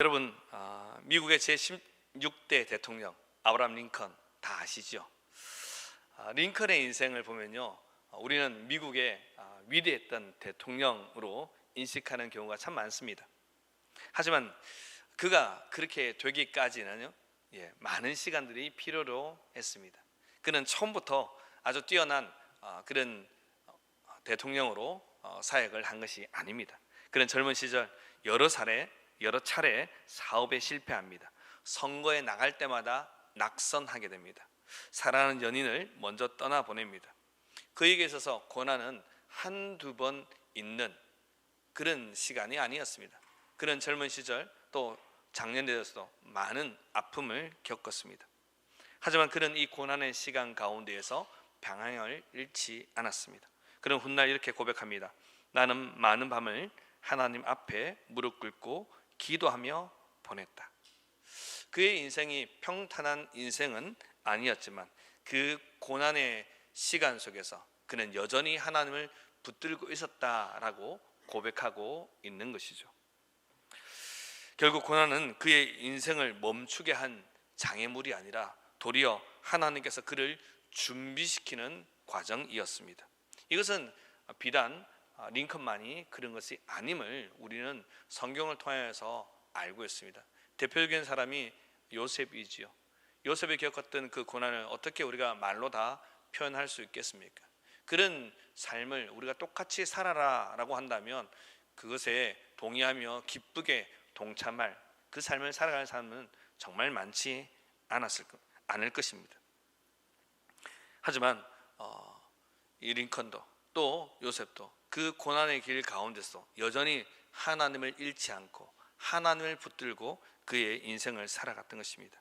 여러분, 미국의 제16대 대통령 아브라함 링컨 다 아시죠? 링컨의 인생을 보면요, 우리는 미국의 위대했던 대통령으로 인식하는 경우가 참 많습니다. 하지만 그가 그렇게 되기까지는요, 많은 시간들이 필요로 했습니다. 그는 처음부터 아주 뛰어난 그런 대통령으로 사역을 한 것이 아닙니다. 그는 젊은 시절 여러 차례 사업에 실패합니다. 선거에 나갈 때마다 낙선하게 됩니다. 사랑하는 연인을 먼저 떠나보냅니다. 그에게 있어서 고난은 한두 번 있는 그런 시간이 아니었습니다. 그는 젊은 시절 또 장년이 되어서도 많은 아픔을 겪었습니다. 하지만 그는 이 고난의 시간 가운데에서 방향을 잃지 않았습니다. 그는 훗날 이렇게 고백합니다. 나는 많은 밤을 하나님 앞에 무릎 꿇고 기도하며 보냈다. 그의 인생이 평탄한 인생은 아니었지만 그 고난의 시간 속에서 그는 여전히 하나님을 붙들고 있었다라고 고백하고 있는 것이죠. 결국 고난은 그의 인생을 멈추게 한 장애물이 아니라 도리어 하나님께서 그를 준비시키는 과정이었습니다. 이것은 비단 링컨만이 그런 것이 아님을 우리는 성경을 통해서 알고 있습니다. 대표적인 사람이 요셉이지요. 요셉이 겪었던 그 고난을 어떻게 우리가 말로 다 표현할 수 있겠습니까? 그런 삶을 우리가 똑같이 살아라라고 한다면 그것에 동의하며 기쁘게 동참할 그 삶을 살아갈 사람은 정말 많지 않을 것입니다. 하지만 이 링컨도 또 요셉도 그 고난의 길 가운데서 여전히 하나님을 잃지 않고 하나님을 붙들고 그의 인생을 살아갔던 것입니다.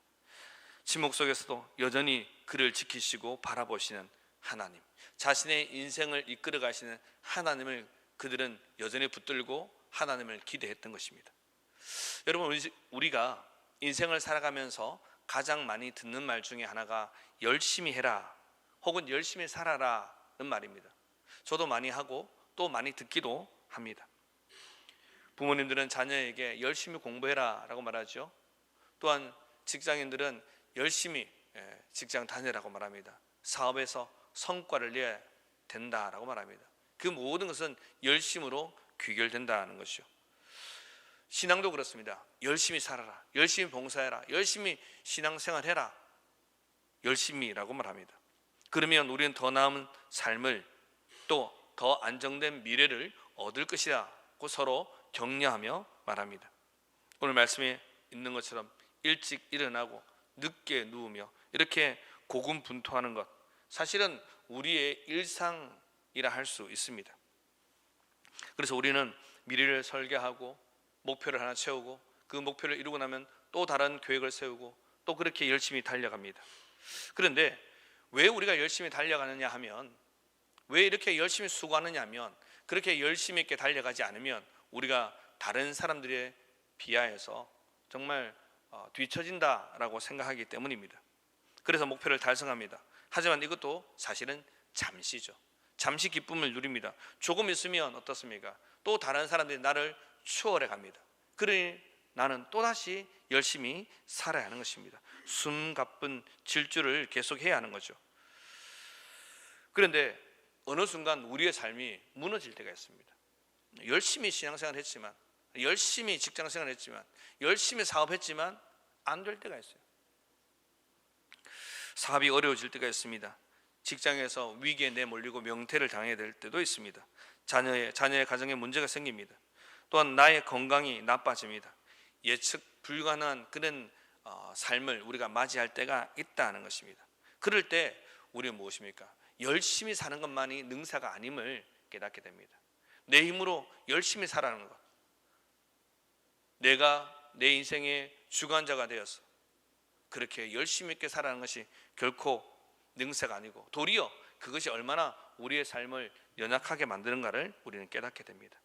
침묵 속에서도 여전히 그를 지키시고 바라보시는 하나님, 자신의 인생을 이끌어 가시는 하나님을 그들은 여전히 붙들고 하나님을 기대했던 것입니다. 여러분, 우리가 인생을 살아가면서 가장 많이 듣는 말 중에 하나가 열심히 해라 혹은 열심히 살아라는 말입니다. 저도 많이 하고 또 많이 듣기도 합니다. 부모님들은 자녀에게 열심히 공부해라 라고 말하죠. 또한 직장인들은 열심히 직장 다니라고 말합니다. 사업에서 성과를 내야 된다라고 말합니다. 그 모든 것은 열심으로 귀결된다는 것이죠. 신앙도 그렇습니다. 열심히 살아라, 열심히 봉사해라, 열심히 신앙생활해라, 열심히라고 말합니다. 그러면 우리는 더 나은 삶을 또 더 안정된 미래를 얻을 것이라고 서로 격려하며 말합니다. 오늘 말씀에 있는 것처럼 일찍 일어나고 늦게 누우며 이렇게 고군분투하는 것, 사실은 우리의 일상이라 할 수 있습니다. 그래서 우리는 미래를 설계하고 목표를 하나 채우고 그 목표를 이루고 나면 또 다른 계획을 세우고 또 그렇게 열심히 달려갑니다. 그런데 왜 우리가 열심히 달려가느냐 하면, 왜 이렇게 열심히 수고하느냐 하면, 그렇게 열심히 있게 달려가지 않으면 우리가 다른 사람들에 비하해서 정말 뒤처진다라고 생각하기 때문입니다. 그래서 목표를 달성합니다. 하지만 이것도 사실은 잠시죠. 잠시 기쁨을 누립니다. 조금 있으면 어떻습니까? 또 다른 사람들이 나를 추월해 갑니다. 그러니 나는 또다시 열심히 살아야 하는 것입니다. 숨가쁜 질주를 계속해야 하는 거죠. 그런데 어느 순간 우리의 삶이 무너질 때가 있습니다. 열심히 신앙생활을 했지만, 열심히 직장생활을 했지만, 열심히 사업했지만 안 될 때가 있어요. 사업이 어려워질 때가 있습니다. 직장에서 위기에 내몰리고 명퇴를 당해야 될 때도 있습니다. 자녀의 가정에 문제가 생깁니다. 또한 나의 건강이 나빠집니다. 예측 불가능한 그런 삶을 우리가 맞이할 때가 있다는 것입니다. 그럴 때 우리는 무엇입니까? 열심히 사는 것만이 능사가 아님을 깨닫게 됩니다. 내 힘으로 열심히 살아가는 것, 내가 내 인생의 주관자가 되어서 그렇게 열심히 있게 살아가는 것이 결코 능사가 아니고 도리어 그것이 얼마나 우리의 삶을 연약하게 만드는가를 우리는 깨닫게 됩니다.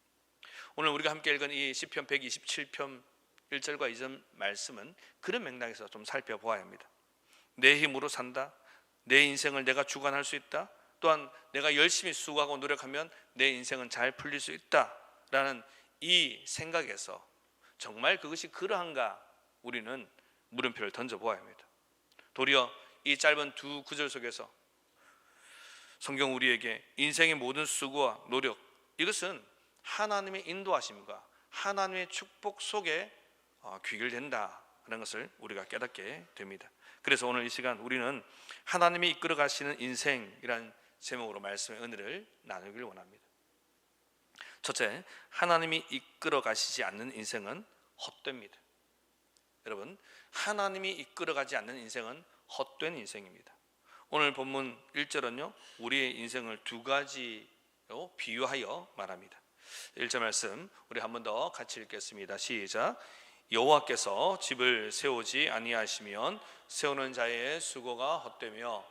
오늘 우리가 함께 읽은 이 시편 127편 1절과 2절 말씀은 그런 맥락에서 좀 살펴보아야 합니다. 내 힘으로 산다, 내 인생을 내가 주관할 수 있다, 또한 내가 열심히 수고하고 노력하면 내 인생은 잘 풀릴 수 있다라는 이 생각에서 정말 그것이 그러한가 우리는 물음표를 던져보아야 합니다. 도리어 이 짧은 두 구절 속에서 성경 우리에게 인생의 모든 수고와 노력, 이것은 하나님의 인도하심과 하나님의 축복 속에 귀결된다는 것을 우리가 깨닫게 됩니다. 그래서 오늘 이 시간 우리는 하나님이 이끌어 가시는 인생이라는 제목으로 말씀의 은혜를 나누기를 원합니다. 첫째, 하나님이 이끌어 가시지 않는 인생은 헛됩니다. 여러분, 하나님이 이끌어 가지 않는 인생은 헛된 인생입니다. 오늘 본문 1절은요, 우리의 인생을 두 가지로 비유하여 말합니다. 1절 말씀 우리 한 번 더 같이 읽겠습니다. 시작. 여호와께서 집을 세우지 아니하시면 세우는 자의 수고가 헛되며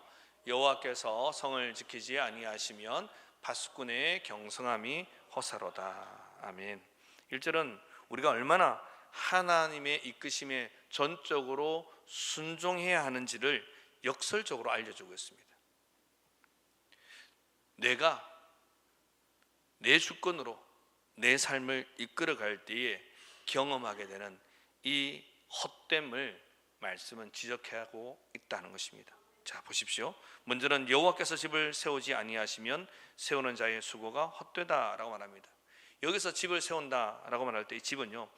여호와께서 성을 지키지 아니하시면 파수꾼의 경성함이 허사로다. 아멘. 1절은 우리가 얼마나 하나님의 이끄심에 전적으로 순종해야 하는지를 역설적으로 알려주고 있습니다. 내가 내 주권으로 내 삶을 이끌어갈 때에 경험하게 되는 이 헛됨을 말씀은 지적하고 있다는 것입니다. 자, 보십시오. 먼저는 여호와께서 집을 세우지 아니하시면 세우는 자의 수고가 헛되다라고 말합니다. 여기서 집을 세운다라고 말할 때 이 집은요,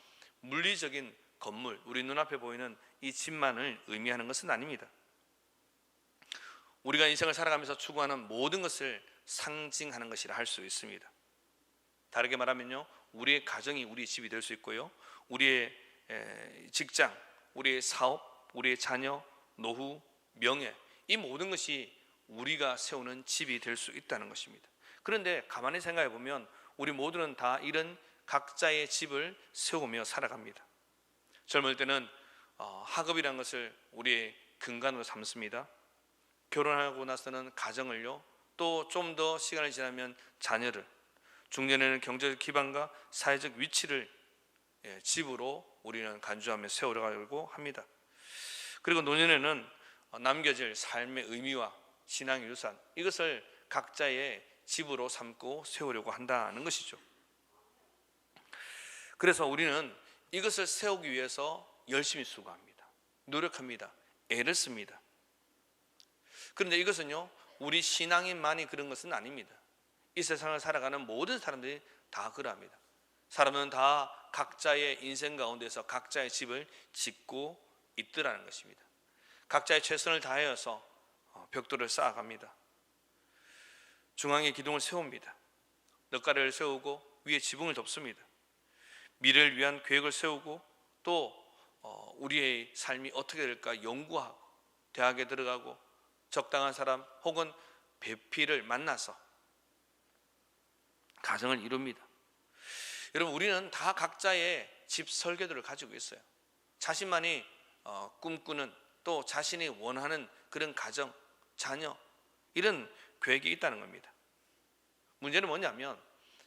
물리적인 건물, 우리 눈앞에 보이는 이 집만을 의미하는 것은 아닙니다. 우리가 인생을 살아가면서 추구하는 모든 것을 상징하는 것이라 할 수 있습니다. 다르게 말하면요, 우리의 가정이 우리의 집이 될 수 있고요, 우리의 직장, 우리의 사업, 우리의 자녀, 노후, 명예, 이 모든 것이 우리가 세우는 집이 될 수 있다는 것입니다. 그런데 가만히 생각해 보면 우리 모두는 다 이런 각자의 집을 세우며 살아갑니다. 젊을 때는 학업이라는 것을 우리의 근간으로 삼습니다. 결혼하고 나서는 가정을요, 또 좀 더 시간이 지나면 자녀를, 중년에는 경제적 기반과 사회적 위치를 집으로 우리는 간주하며 세우려고 합니다. 그리고 노년에는 남겨질 삶의 의미와 신앙의 유산, 이것을 각자의 집으로 삼고 세우려고 한다는 것이죠. 그래서 우리는 이것을 세우기 위해서 열심히 수고합니다. 노력합니다. 애를 씁니다. 그런데 이것은요, 우리 신앙인만이 그런 것은 아닙니다. 이 세상을 살아가는 모든 사람들이 다 그러합니다. 사람은 다 각자의 인생 가운데서 각자의 집을 짓고 있더라는 것입니다. 각자의 최선을 다하여서 벽돌을 쌓아갑니다. 중앙에 기둥을 세웁니다. 넉가래를 세우고 위에 지붕을 덮습니다. 미래를 위한 계획을 세우고 또 우리의 삶이 어떻게 될까 연구하고 대학에 들어가고 적당한 사람 혹은 배필을 만나서 가정을 이룹니다. 여러분, 우리는 다 각자의 집 설계도를 가지고 있어요. 자신만이 꿈꾸는, 또 자신이 원하는 그런 가정, 자녀, 이런 계획이 있다는 겁니다. 문제는 뭐냐면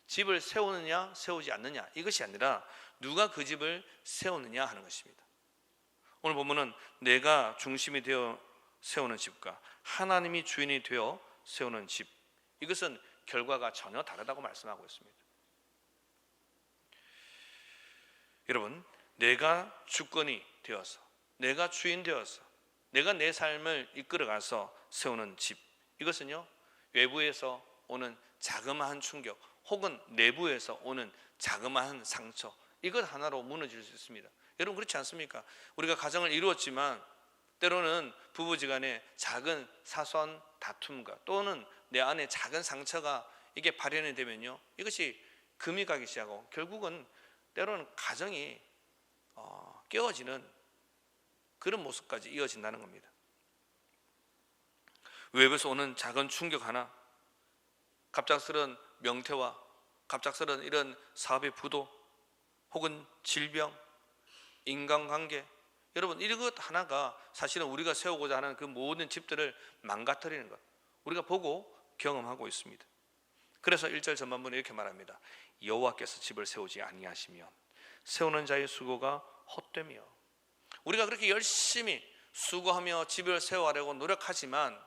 집을 세우느냐 세우지 않느냐, 이것이 아니라 누가 그 집을 세우느냐 하는 것입니다. 오늘 보면은 내가 중심이 되어 세우는 집과 하나님이 주인이 되어 세우는 집, 이것은 결과가 전혀 다르다고 말씀하고 있습니다. 여러분, 내가 주권이 되어서, 내가 주인 되어서, 내가 내 삶을 이끌어가서 세우는 집, 이것은요, 외부에서 오는 자그마한 충격 혹은 내부에서 오는 자그마한 상처, 이것 하나로 무너질 수 있습니다. 여러분, 그렇지 않습니까? 우리가 가정을 이루었지만 때로는 부부지간에 작은 사소한 다툼과 또는 내 안에 작은 상처가 이게 발현이 되면요, 이것이 금이 가기 시작하고 결국은 때로는 가정이 깨어지는 그런 모습까지 이어진다는 겁니다. 외부에서 오는 작은 충격 하나, 갑작스런 명태와 갑작스런 이런 사업의 부도 혹은 질병, 인간관계, 여러분, 이것 하나가 사실은 우리가 세우고자 하는 그 모든 집들을 망가뜨리는 것, 우리가 보고 경험하고 있습니다. 그래서 1절 전반부는 이렇게 말합니다. 여호와께서 집을 세우지 아니하시면 세우는 자의 수고가 헛되며, 우리가 그렇게 열심히 수고하며 집을 세워가려고 노력하지만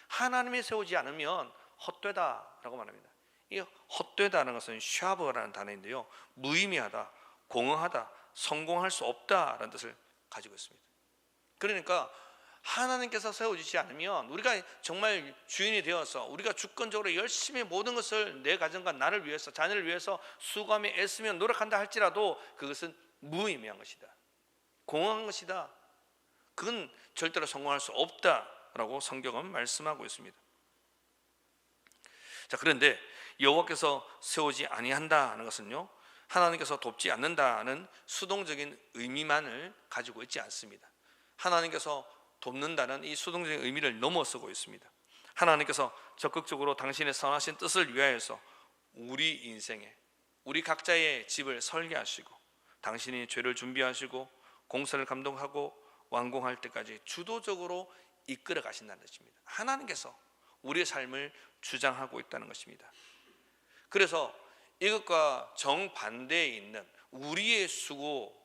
하나님이 세우지 않으면 헛되다라고 말합니다. 이 헛되다는 것은 샤브라는 단어인데요, 무의미하다, 공허하다, 성공할 수 없다라는 뜻을 가지고 있습니다. 그러니까 하나님께서 세워주지 않으면 우리가 정말 주인이 되어서 우리가 주권적으로 열심히 모든 것을 내 가정과 나를 위해서, 자녀를 위해서 수고하며 애쓰며 노력한다 할지라도 그것은 무의미한 것이다, 공허한 것이다, 그건 절대로 성공할 수 없다라고 성경은 말씀하고 있습니다. 자, 그런데 여호와께서 세우지 아니한다는 것은요, 하나님께서 돕지 않는다는 수동적인 의미만을 가지고 있지 않습니다. 하나님께서 돕는다는 이 수동적인 의미를 넘어서고 있습니다. 하나님께서 적극적으로 당신의 선하신 뜻을 위하여서 우리 인생에, 우리 각자의 집을 설계하시고 당신이 죄를 준비하시고 공사를 감독하고 완공할 때까지 주도적으로 이끌어 가신다는 것입니다. 하나님께서 우리의 삶을 주장하고 있다는 것입니다. 그래서 이것과 정반대에 있는 우리의 수고,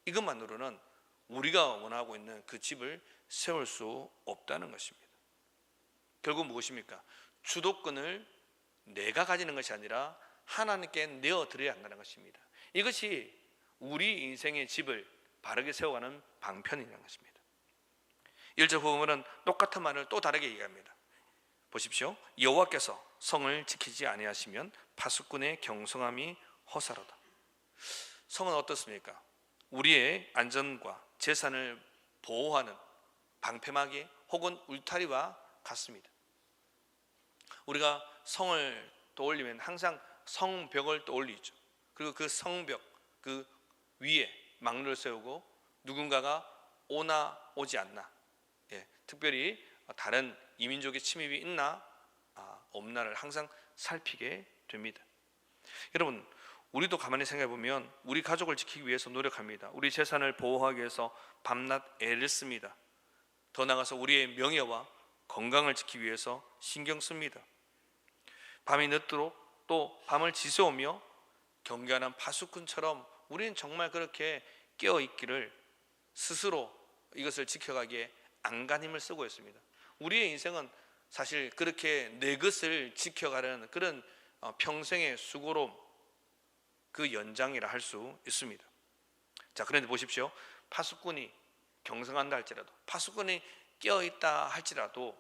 이것만으로는 우리가 원하고 있는 그 집을 세울 수 없다는 것입니다. 결국 무엇입니까? 주도권을 내가 가지는 것이 아니라 하나님께 내어드려야 한다는 것입니다. 이것이 우리 인생의 집을 바르게 세워가는 방편이라는 것입니다. 1절 후반은 똑같은 말을 또 다르게 얘기합니다. 보십시오. 여호와께서 성을 지키지 아니하시면 파수꾼의 경성함이 허사로다. 성은 어떻습니까? 우리의 안전과 재산을 보호하는 방패막이 혹은 울타리와 같습니다. 우리가 성을 떠올리면 항상 성벽을 떠올리죠. 그리고 그 성벽 그 위에 망루를 세우고 누군가가 오나 오지 않나, 특별히 다른 이민족의 침입이 있나 없나를 항상 살피게 됩니다. 여러분, 우리도 가만히 생각해 보면 우리 가족을 지키기 위해서 노력합니다. 우리 재산을 보호하기 위해서 밤낮 애를 씁니다. 더 나아가서 우리의 명예와 건강을 지키기 위해서 신경 씁니다. 밤이 늦도록 또 밤을 지새우며 경계하는 파수꾼처럼 우리는 정말 그렇게 깨어있기를, 스스로 이것을 지켜가기에 안간힘을 쓰고 있습니다. 우리의 인생은 사실 그렇게 내 것을 지켜가려는 그런 평생의 수고로 그 연장이라 할 수 있습니다. 자, 그런데 보십시오. 파수꾼이 경성한다 할지라도, 파수꾼이 깨어있다 할지라도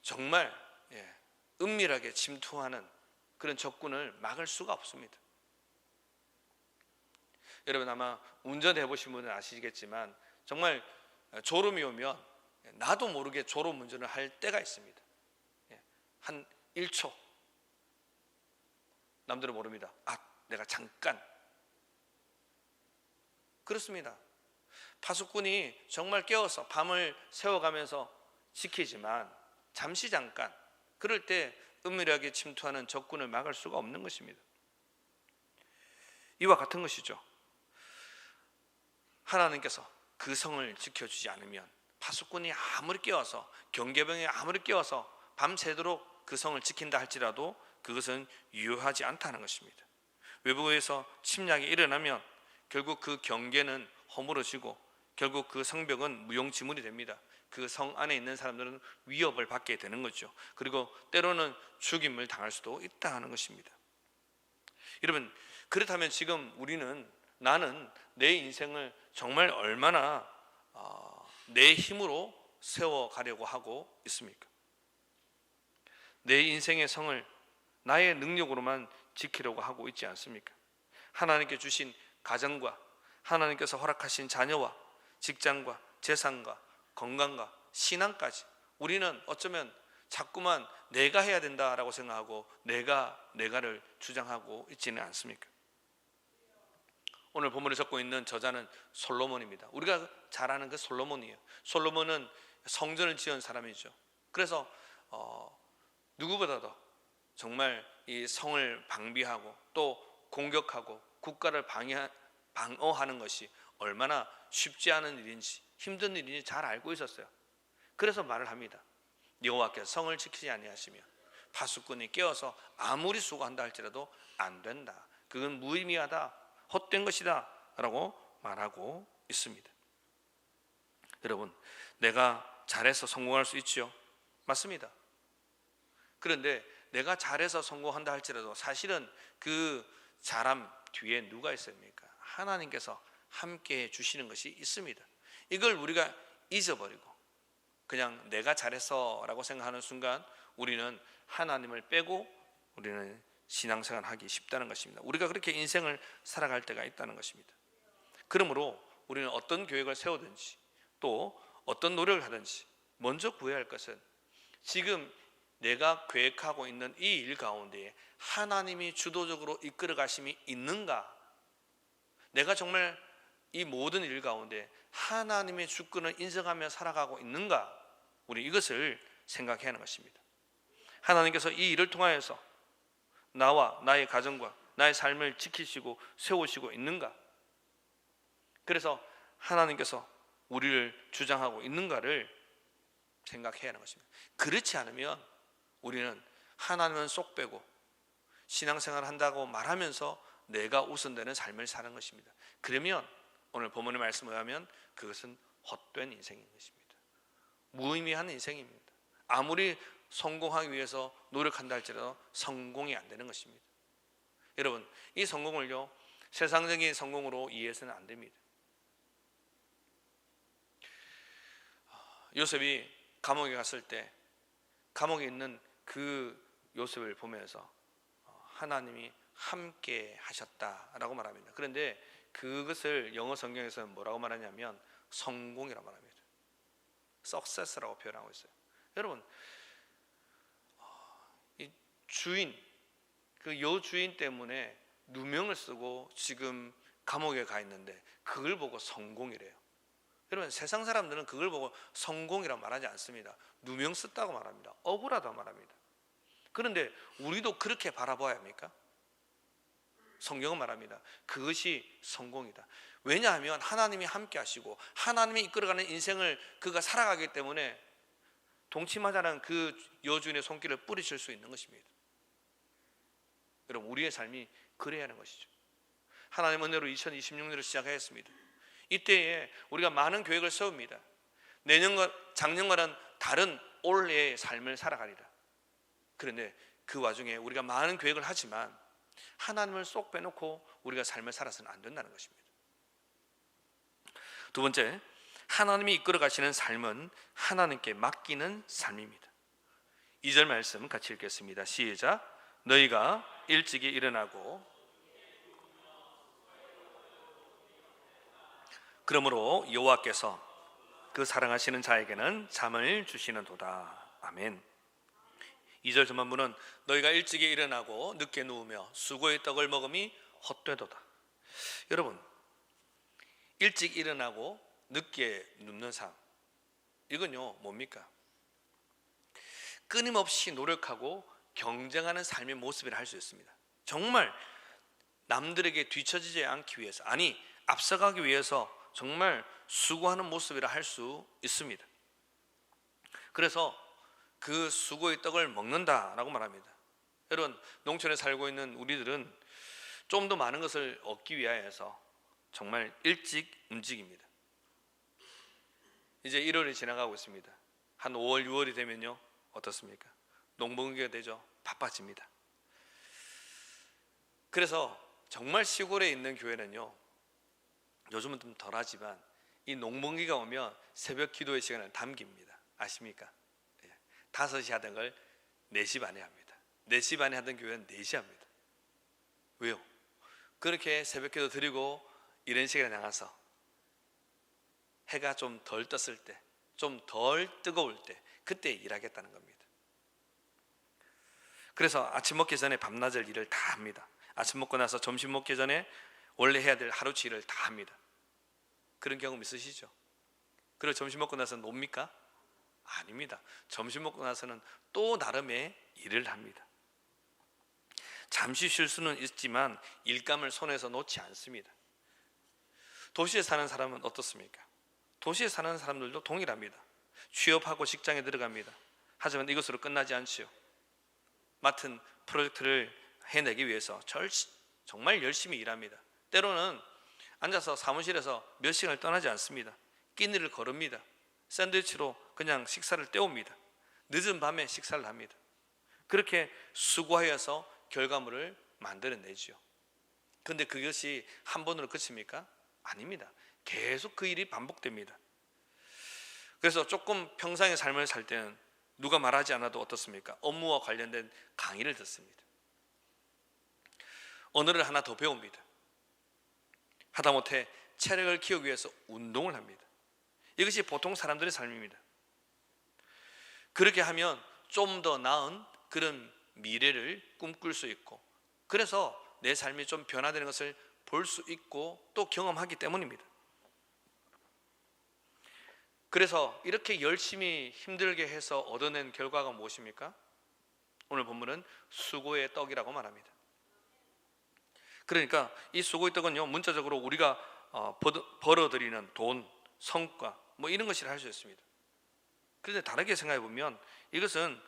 정말 은밀하게 침투하는 그런 적군을 막을 수가 없습니다. 여러분, 아마 운전해 보신 분은 아시겠지만 정말 졸음이 오면 나도 모르게 졸음 운전을 할 때가 있습니다. 한 1초, 남들은 모릅니다. 내가 잠깐, 그렇습니다. 파수꾼이 정말 깨워서 밤을 새워가면서 지키지만 잠시 잠깐, 그럴 때 은밀하게 침투하는 적군을 막을 수가 없는 것입니다. 이와 같은 것이죠. 하나님께서 그 성을 지켜주지 않으면 파수꾼이 아무리 깨워서, 경계병이 아무리 깨워서 밤새도록 그 성을 지킨다 할지라도 그것은 유효하지 않다는 것입니다. 외부에서 침략이 일어나면 결국 그 경계는 허물어지고 결국 그 성벽은 무용지물이 됩니다. 그 성 안에 있는 사람들은 위협을 받게 되는 거죠. 그리고 때로는 죽임을 당할 수도 있다는 것입니다. 여러분, 그렇다면 지금 나는 내 인생을 정말 얼마나 내 힘으로 세워가려고 하고 있습니까? 내 인생의 성을 나의 능력으로만 지키려고 하고 있지 않습니까? 하나님께 주신 가정과 하나님께서 허락하신 자녀와 직장과 재산과 건강과 신앙까지 우리는 어쩌면 자꾸만 내가 해야 된다라고 생각하고 내가를 주장하고 있지는 않습니까? 오늘 본문에 적고 있는 저자는 솔로몬입니다. 우리가 잘 아는 그 솔로몬이에요. 솔로몬은 성전을 지은 사람이죠. 그래서 누구보다도 정말 이 성을 방비하고 또 공격하고 국가를 방어하는 것이 얼마나 쉽지 않은 일인지, 힘든 일인지 잘 알고 있었어요. 그래서 말을 합니다. 여호와께서 성을 지키지 아니하시면 파수꾼이 깨어서 아무리 수고한다 할지라도 안 된다. 그건 무의미하다, 헛된 것이다 라고 말하고 있습니다. 여러분, 내가 잘해서 성공할 수 있죠? 맞습니다. 그런데 내가 잘해서 성공한다 할지라도 사실은 그 잘함, 뒤에 누가 있습니까? 하나님께서 함께 해 주시는 것이 있습니다. 이걸 우리가 잊어버리고 그냥 내가 잘해서 라고 생각하는 순간 우리는 하나님을 빼고 우리는 신앙생활 하기 쉽다는 것입니다. 우리가 그렇게 인생을 살아갈 때가 있다는 것입니다. 그러므로 우리는 어떤 계획을 세우든지 또 어떤 노력을 하든지 먼저 구해야 할 것은 지금 내가 계획하고 있는 이 일 가운데 하나님이 주도적으로 이끌어 가심이 있는가? 내가 정말 이 모든 일 가운데 하나님의 주권을 인정하며 살아가고 있는가? 우리 이것을 생각해야 하는 것입니다. 하나님께서 이 일을 통하여서 나와 나의 가정과 나의 삶을 지키시고 세우시고 있는가? 그래서 하나님께서 우리를 주장하고 있는가를 생각해야 하는 것입니다. 그렇지 않으면 우리는 하나님은 쏙 빼고 신앙생활을 한다고 말하면서 내가 우선되는 삶을 사는 것입니다. 그러면 오늘 본문의 말씀을 하면 그것은 헛된 인생인 것입니다. 무의미한 인생입니다. 아무리 성공하기 위해서 노력한다 할지라도 성공이 안 되는 것입니다. 여러분, 이 성공을요 세상적인 성공으로 이해해서는 안 됩니다. 요셉이 감옥에 갔을 때 감옥에 있는 그 요셉을 보면서 하나님이 함께 하셨다라고 말합니다. 그런데 그것을 영어 성경에서는 뭐라고 말하냐면 성공이라고 말합니다. success라고 표현하고 있어요. 여러분, 이 주인, 그 여주인 때문에 누명을 쓰고 지금 감옥에 가 있는데 그걸 보고 성공이래요. 여러분, 세상 사람들은 그걸 보고 성공이라고 말하지 않습니다. 누명 썼다고 말합니다. 억울하다고 말합니다. 그런데 우리도 그렇게 바라봐야 합니까? 성경은 말합니다. 그것이 성공이다. 왜냐하면 하나님이 함께 하시고 하나님이 이끌어가는 인생을 그가 살아가기 때문에 동치마자는 그 여주인의 손길을 뿌리칠 수 있는 것입니다. 여러분, 우리의 삶이 그래야 하는 것이죠. 하나님 은혜로 2026년을 시작하였습니다. 이때에 우리가 많은 계획을 세웁니다. 내년과 작년과는 다른 올해의 삶을 살아가리라. 그런데 그 와중에 우리가 많은 계획을 하지만 하나님을 쏙 빼놓고 우리가 삶을 살아서는 안 된다는 것입니다. 두 번째, 하나님이 이끌어 가시는 삶은 하나님께 맡기는 삶입니다. 2절 말씀 같이 읽겠습니다. 시작. 너희가 일찍이 일어나고 그러므로 여호와께서 그 사랑하시는 자에게는 잠을 주시는도다. 아멘. 2절 전반부는 너희가 일찍이 일어나고 늦게 누우며 수고의 떡을 먹음이 헛되도다. 여러분, 일찍 일어나고 늦게 눕는 삶, 이건요 뭡니까? 끊임없이 노력하고 경쟁하는 삶의 모습이라 할 수 있습니다. 정말 남들에게 뒤처지지 않기 위해서, 아니 앞서가기 위해서 정말 수고하는 모습이라 할 수 있습니다. 그래서 그 수고의 떡을 먹는다라고 말합니다. 여러분, 농촌에 살고 있는 우리들은 좀 더 많은 것을 얻기 위하여서 정말 일찍 움직입니다. 이제 1월이 지나가고 있습니다. 한 5월, 6월이 되면요 어떻습니까? 농번기가 되죠. 바빠집니다. 그래서 정말 시골에 있는 교회는요, 요즘은 좀 덜하지만 이 농번기가 오면 새벽 기도의 시간을 담깁니다. 아십니까? 5시 하던 걸 4시 반에 합니다. 4시 반에 하던 교회는 4시 합니다. 왜요? 그렇게 새벽 기도 드리고 이런 시간에 나가서 해가 좀 덜 떴을 때, 좀 덜 뜨거울 때 그때 일하겠다는 겁니다. 그래서 아침 먹기 전에 밤낮을 일을 다 합니다. 아침 먹고 나서 점심 먹기 전에 원래 해야 될 하루치 일을 다 합니다. 그런 경험 있으시죠? 그리고 점심 먹고 나서 놉니까? 아닙니다. 점심 먹고 나서는 또 나름의 일을 합니다. 잠시 쉴 수는 있지만 일감을 손에서 놓지 않습니다. 도시에 사는 사람은 어떻습니까? 도시에 사는 사람들도 동일합니다. 취업하고 직장에 들어갑니다. 하지만 이것으로 끝나지 않지요. 맡은 프로젝트를 해내기 위해서 정말 열심히 일합니다. 때로는 앉아서 사무실에서 몇 시간을 떠나지 않습니다. 끼니를 거릅니다. 샌드위치로 그냥 식사를 때웁니다. 늦은 밤에 식사를 합니다. 그렇게 수고하여서 결과물을 만들어내죠. 그런데 그것이 한 번으로 그칩니까? 아닙니다. 계속 그 일이 반복됩니다. 그래서 조금 평상의 삶을 살 때는 누가 말하지 않아도 어떻습니까? 업무와 관련된 강의를 듣습니다. 언어를 하나 더 배웁니다. 하다못해 체력을 키우기 위해서 운동을 합니다. 이것이 보통 사람들의 삶입니다. 그렇게 하면 좀 더 나은 그런 미래를 꿈꿀 수 있고, 그래서 내 삶이 좀 변화되는 것을 볼 수 있고 또 경험하기 때문입니다. 그래서 이렇게 열심히 힘들게 해서 얻어낸 결과가 무엇입니까? 오늘 본문은 수고의 떡이라고 말합니다. 그러니까 이 수고의 떡은요, 문자적으로 우리가 벌어들이는 돈, 성과 뭐 이런 것이라 할 수 있습니다. 그런데 다르게 생각해 보면 이것은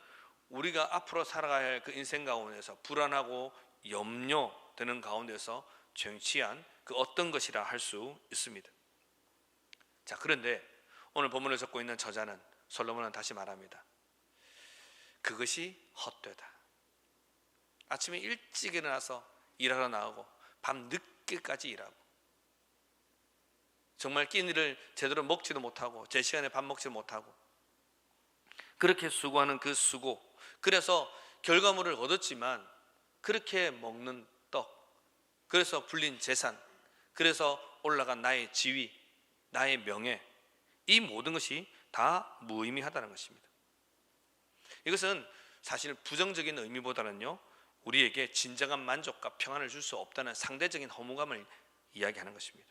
우리가 앞으로 살아가야 할 그 인생 가운데서 불안하고 염려되는 가운데서 쟁취한 그 어떤 것이라 할 수 있습니다. 자, 그런데 오늘 본문을 적고 있는 저자는, 솔로몬은 다시 말합니다. 그것이 헛되다. 아침에 일찍 일어나서 일하러 나가고 밤 늦게까지 일하고 정말 끼니를 제대로 먹지도 못하고 제 시간에 밥 먹지도 못하고 그렇게 수고하는 그 수고, 그래서 결과물을 얻었지만 그렇게 먹는 떡, 그래서 불린 재산, 그래서 올라간 나의 지위, 나의 명예, 이 모든 것이 다 무의미하다는 것입니다. 이것은 사실 부정적인 의미보다는요, 우리에게 진정한 만족과 평안을 줄 수 없다는 상대적인 허무감을 이야기하는 것입니다.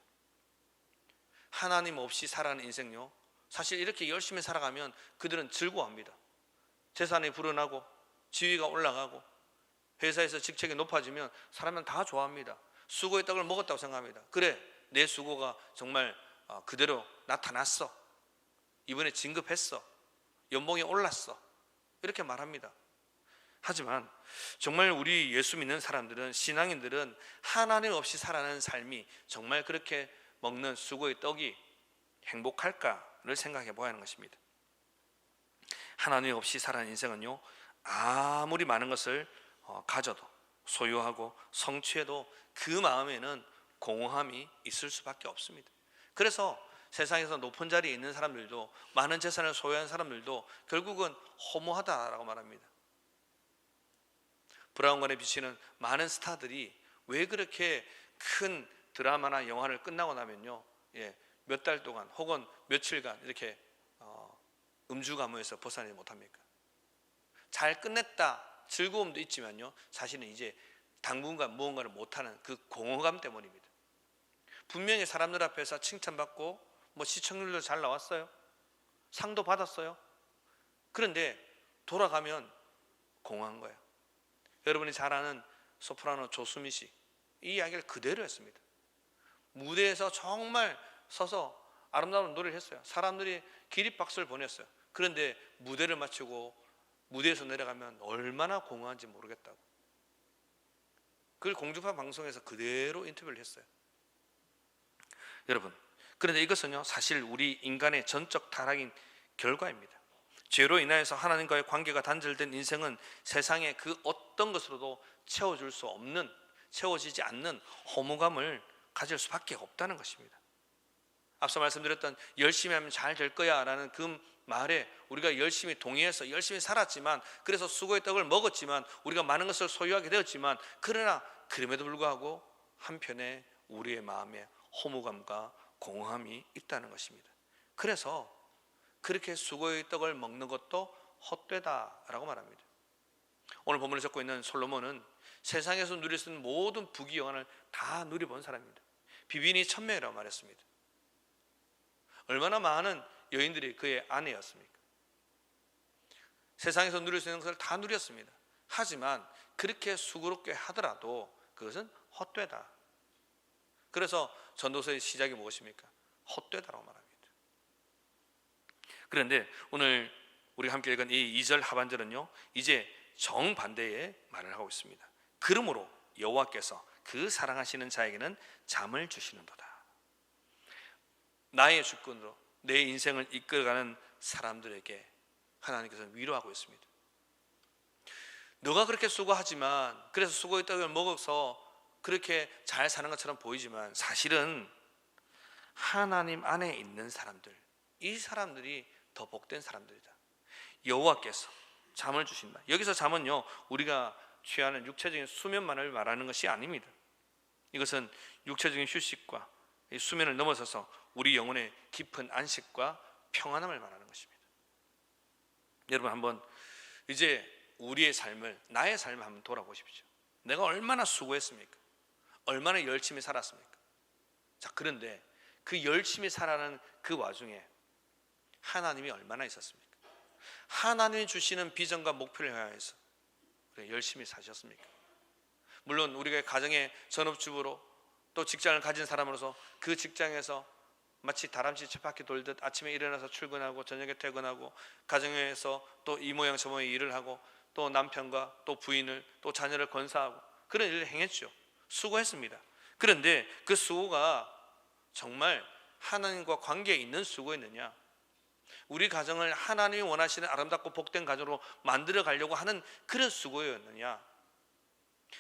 하나님 없이 살아가는 인생요, 사실 이렇게 열심히 살아가면 그들은 즐거워합니다. 재산이 불어나고 지위가 올라가고 회사에서 직책이 높아지면 사람은 다 좋아합니다. 수고의 떡을 먹었다고 생각합니다. 그래, 내 수고가 정말 그대로 나타났어, 이번에 진급했어, 연봉이 올랐어, 이렇게 말합니다. 하지만 정말 우리 예수 믿는 사람들은, 신앙인들은 하나님 없이 살아가는 삶이 정말 그렇게 먹는 수고의 떡이 행복할까를 생각해 보아야 하는 것입니다. 하나님 없이 살아가는 인생은요, 아무리 많은 것을 가져도 소유하고 성취해도 그 마음에는 공허함이 있을 수밖에 없습니다. 그래서 세상에서 높은 자리에 있는 사람들도, 많은 재산을 소유한 사람들도 결국은 허무하다라고 말합니다. 브라운관에 비치는 많은 스타들이 왜 그렇게 큰 드라마나 영화를 끝나고 나면요, 몇 달 동안 혹은 며칠간 이렇게 음주가무에서 벗어나지 못합니까? 잘 끝냈다 즐거움도 있지만요, 사실은 이제 당분간 무언가를 못하는 그 공허감 때문입니다. 분명히 사람들 앞에서 칭찬받고 뭐 시청률도 잘 나왔어요, 상도 받았어요. 그런데 돌아가면 공허한 거예요. 여러분이 잘 아는 소프라노 조수미 씨, 이 이야기를 그대로 했습니다. 무대에서 정말 서서 아름다운 노래를 했어요. 사람들이 기립박수를 보냈어요. 그런데 무대를 마치고 무대에서 내려가면 얼마나 공허한지 모르겠다고, 그걸 공중파 방송에서 그대로 인터뷰를 했어요. 여러분, 그런데 이것은요, 사실 우리 인간의 전적 타락인 결과입니다. 죄로 인하여서 하나님과의 관계가 단절된 인생은 세상의 그 어떤 것으로도 채워줄 수 없는, 채워지지 않는 허무감을 가질 수밖에 없다는 것입니다. 앞서 말씀드렸던 열심히 하면 잘 될 거야 라는 그 말에 우리가 열심히 동의해서 열심히 살았지만, 그래서 수고의 떡을 먹었지만, 우리가 많은 것을 소유하게 되었지만, 그러나 그럼에도 불구하고 한편에 우리의 마음에 허무감과 공허함이 있다는 것입니다. 그래서 그렇게 수고의 떡을 먹는 것도 헛되다라고 말합니다. 오늘 본문을 적고 있는 솔로몬은 세상에서 누릴 수 있는 모든 부귀영화를 다 누려본 사람입니다. 비빈이 1000명이라고 말했습니다. 얼마나 많은 여인들이 그의 아내였습니까? 세상에서 누릴 수 있는 것을 다 누렸습니다. 하지만 그렇게 수고롭게 하더라도 그것은 헛되다. 그래서 전도서의 시작이 무엇입니까? 헛되다라고 말합니다. 그런데 오늘 우리가 함께 읽은 이 2절 하반절은요, 이제 정반대의 말을 하고 있습니다. 그러므로 여호와께서 그 사랑하시는 자에게는 잠을 주시는도다. 나의 주권으로 내 인생을 이끌어가는 사람들에게 하나님께서는 위로하고 있습니다. 너가 그렇게 수고하지만, 그래서 수고의 떡을 먹어서 그렇게 잘 사는 것처럼 보이지만 사실은 하나님 안에 있는 사람들, 이 사람들이 더 복된 사람들이다. 여호와께서 잠을 주신다. 여기서 잠은요, 우리가 취하는 육체적인 수면만을 말하는 것이 아닙니다. 이것은 육체적인 휴식과 수면을 넘어서서 우리 영혼의 깊은 안식과 평안함을 말하는 것입니다. 여러분, 한번 이제 우리의 삶을, 나의 삶을 한번 돌아보십시오. 내가 얼마나 수고했습니까? 얼마나 열심히 살았습니까? 자, 그런데 그 열심히 살아가는 그 와중에 하나님이 얼마나 있었습니까? 하나님이 주시는 비전과 목표를 향해서 열심히 사셨습니까? 물론 우리가 가정의 전업주부로 또 직장을 가진 사람으로서 그 직장에서 마치 다람쥐 쳇바퀴 돌듯 아침에 일어나서 출근하고 저녁에 퇴근하고 가정에서 또 이 모양 저 모양 일을 하고 또 남편과 또 부인을 또 자녀를 건사하고 그런 일을 행했죠. 수고했습니다. 그런데 그 수고가 정말 하나님과 관계에 있는 수고였느냐? 우리 가정을 하나님이 원하시는 아름답고 복된 가정으로 만들어 가려고 하는 그런 수고였느냐?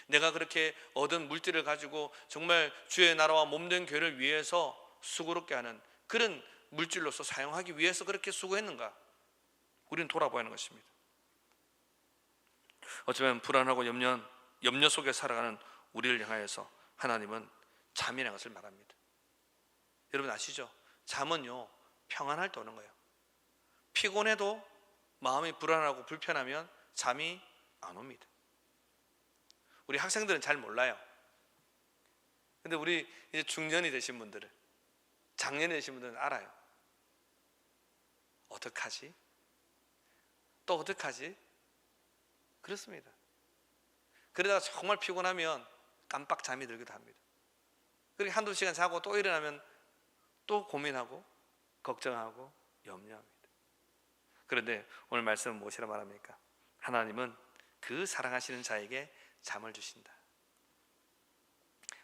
내가 그렇게 얻은 물질을 가지고 정말 주의 나라와 몸된 교회를 위해서 수고롭게 하는 그런 물질로서 사용하기 위해서 그렇게 수고했는가? 우리는 돌아봐야 하는 것입니다. 어쩌면 불안하고 염려 속에 살아가는 우리를 향하여서 하나님은 잠이라는 것을 말합니다. 여러분 아시죠? 잠은요, 평안할 때 오는 거예요. 피곤해도 마음이 불안하고 불편하면 잠이 안 옵니다. 우리 학생들은 잘 몰라요. 근데 우리 이제 중년이 되신 분들은, 장년이 되신 분들은 알아요. 어떡하지? 또 어떡하지? 그렇습니다. 그러다가 정말 피곤하면 깜빡 잠이 들기도 합니다. 그렇게 한두 시간 자고 또 일어나면 또 고민하고 걱정하고 염려합니다. 그런데 오늘 말씀은 무엇이라 말합니까? 하나님은 그 사랑하시는 자에게 잠을 주신다.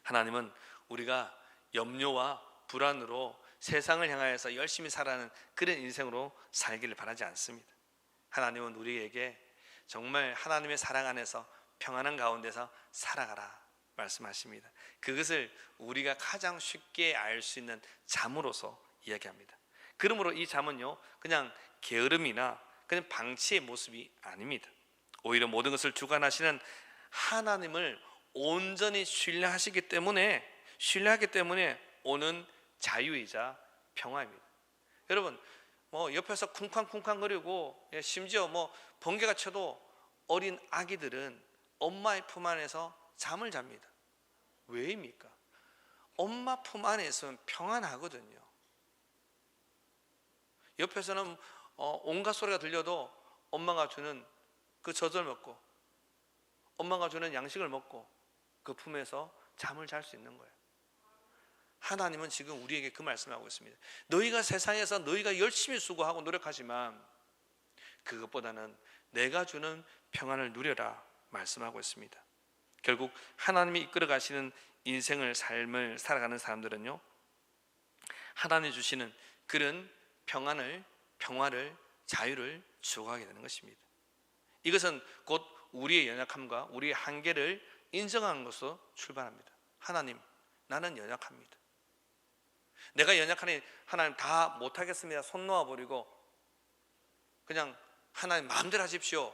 하나님은 우리가 염려와 불안으로 세상을 향하여서 열심히 살아가는 그런 인생으로 살기를 바라지 않습니다. 하나님은 우리에게 정말 하나님의 사랑 안에서 평안한 가운데서 살아가라 말씀하십니다. 그것을 우리가 가장 쉽게 알 수 있는 잠으로서 이야기합니다. 그러므로 이 잠은요, 그냥 게으름이나 그냥 방치의 모습이 아닙니다. 오히려 모든 것을 주관하시는 하나님을 온전히 신뢰하기 때문에 오는 자유이자 평화입니다. 여러분, 옆에서 쿵쾅쿵쾅거리고 심지어 번개가 쳐도 어린 아기들은 엄마의 품 안에서 잠을 잡니다. 왜입니까? 엄마 품 안에 있으면 평안하거든요. 옆에서는 온갖 소리가 들려도 엄마가 주는 그 젖을 먹고 엄마가 주는 양식을 먹고 그 품에서 잠을 잘 수 있는 거예요. 하나님은 지금 우리에게 그 말씀을 하고 있습니다. 너희가 세상에서 너희가 열심히 수고하고 노력하지만 그것보다는 내가 주는 평안을 누려라 말씀하고 있습니다. 결국 하나님이 이끌어 가시는 인생을 삶을 살아가는 사람들은요, 하나님이 주시는 그런 평화를 자유를 추구하게 되는 것입니다. 이것은 곧 우리의 연약함과 우리의 한계를 인정하는 것으로 출발합니다. 하나님, 나는 연약합니다. 내가 연약하니 하나님 다 못하겠습니다. 손 놓아버리고 그냥 하나님 마음대로 하십시오,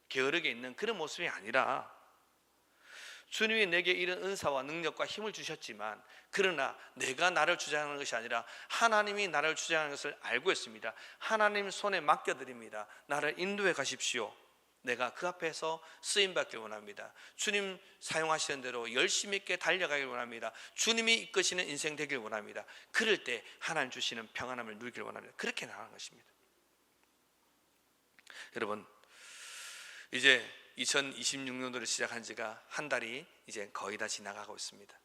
게으르게 있는 그런 모습이 아니라, 주님이 내게 이런 은사와 능력과 힘을 주셨지만 그러나 내가 나를 주장하는 것이 아니라 하나님이 나를 주장하는 것을 알고 있습니다. 하나님 손에 맡겨드립니다. 나를 인도해 가십시오. 내가 그 앞에서 쓰임받길 원합니다. 주님 사용하시는 대로 열심히 있게 달려가길 원합니다. 주님이 이끄시는 인생 되길 원합니다. 그럴 때 하나님 주시는 평안함을 누리길 원합니다. 그렇게 나가는 것입니다. 여러분, 이제 2026년도를 시작한 지가 한 달이 이제 거의 다 지나가고 있습니다.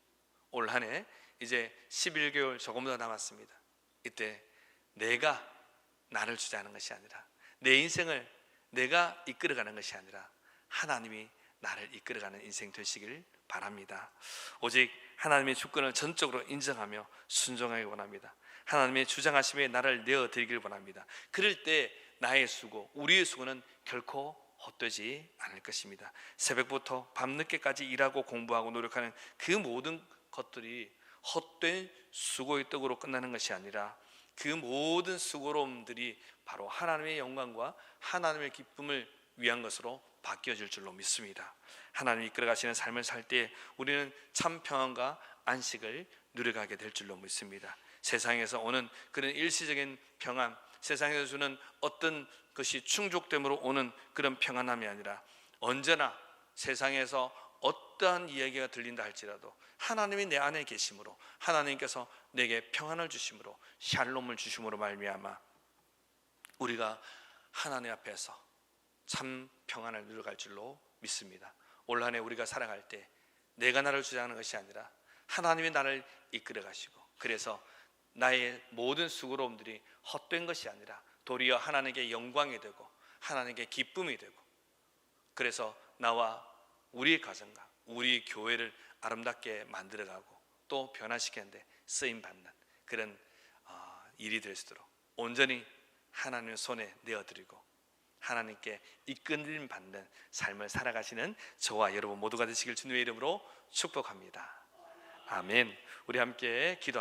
올 한 해 이제 11개월 조금 더 남았습니다. 이때 내가 나를 주장하는 것이 아니라, 내 인생을 내가 이끌어가는 것이 아니라 하나님이 나를 이끌어가는 인생 되시길 바랍니다. 오직 하나님의 주권을 전적으로 인정하며 순종하기 원합니다. 하나님의 주장하심에 나를 내어드리길 원합니다. 그럴 때 나의 수고, 우리의 수고는 결코 헛되지 않을 것입니다. 새벽부터 밤늦게까지 일하고 공부하고 노력하는 그 모든 것들이 헛된 수고의 떡으로 끝나는 것이 아니라 그 모든 수고로움들이 바로 하나님의 영광과 하나님의 기쁨을 위한 것으로 바뀌어질 줄로 믿습니다. 하나님이 이끌어가시는 삶을 살 때 우리는 참 평안과 안식을 누려가게 될 줄로 믿습니다. 세상에서 오는 그런 일시적인 평안, 세상에서 주는 어떤 것이 충족됨으로 오는 그런 평안함이 아니라 언제나 세상에서 어떠한 이야기가 들린다 할지라도 하나님이 내 안에 계심으로, 하나님께서 내게 평안을 주심으로, 샬롬을 주심으로 말미암아 우리가 하나님 앞에서 참 평안을 누려갈 줄로 믿습니다. 올 한 해 우리가 살아갈 때 내가 나를 주장하는 것이 아니라 하나님이 나를 이끌어 가시고, 그래서 나의 모든 수고로움들이 헛된 것이 아니라 도리어 하나님께 영광이 되고 하나님께 기쁨이 되고, 그래서 나와 우리의 가정과 우리 교회를 아름답게 만들어가고 또 변화시키는데 쓰임받는 그런 일이 될 수 있도록 온전히 하나님의 손에 내어드리고 하나님께 이끌림 받는 삶을 살아가시는 저와 여러분 모두가 되시길 주님의 이름으로 축복합니다. 아멘. 우리 함께 기도합니다.